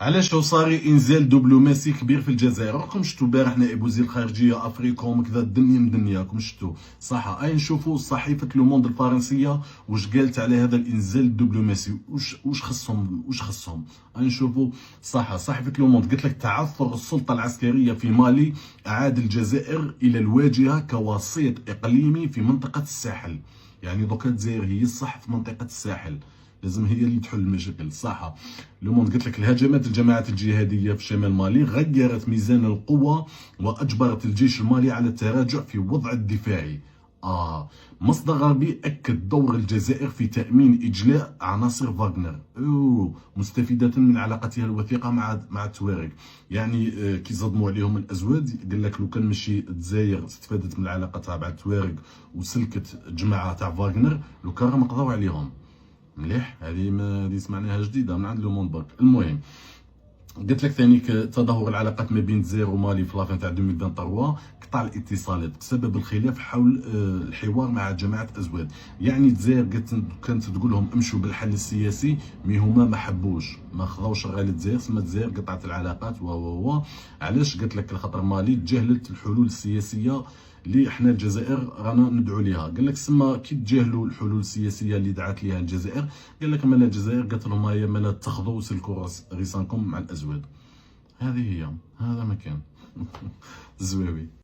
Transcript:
علاش هو صاري انزال دبلوماسي كبير في الجزائر؟ راكم شفتوا البارح نائب وزير الخارجيه افريكوم كذا الدنيا مدنيه، راكم شفتوا صح؟ اي نشوفوا صحيفه لوموند الفرنسيه واش قالت على هذا الانزال الدبلوماسي، واش خصهم اي نشوفوا صح. صحيفه لوموند قالت لك تعثر السلطه العسكريه في مالي اعاد الجزائر الى الواجهه كوسيط اقليمي في منطقه الساحل. يعني دوكا الجزائر هي الصح في منطقه الساحل، لازم هي اللي تحل المشاكل صح. لوموند قلت لك الهجمات الجماعات الجهاديه في شمال مالي غيرت ميزان القوه واجبرت الجيش المالي على التراجع في وضع الدفاعي. مصدر غربي اكد دور الجزائر في تامين اجلاء عناصر فاغنر مستفيده من علاقتها الوثيقه مع التوارق. يعني كي صدموا عليهم الازواد قال لك لو كان ماشي الجزائر استفادت من العلاقه تاعها مع التوارق وسلكت جماعه تاع فاغنر لو كان راهم قضاو عليهم. مليح، هذه سمعناها جديده من عند لو موند برك. المهم قلت لك ثاني تدهور العلاقات ما بين الجزائر ومالي في لافين تاع 2023 قطع الاتصالات بسبب الخلاف حول الحوار مع جماعه ازواد. يعني الجزائر كانت تقول لهم امشوا بالحل السياسي، مي هما ما حبوش، ما خذوش غير الجزائر، ثم الجزائر قطعت العلاقات و علاش؟ قلت لك خاطر مالي تجاهلت الحلول السياسيه اللي احنا الجزائر رانا ندعو ليها. قال لك سما كي تجاهلوا الحلول السياسيه اللي دعت ليها الجزائر، قال لك مالا الجزائر قالت لهم هيا مالا تاخذوا وسلكوا ريسانكم مع الازواد. هذه هي، هذا مكان زويوي.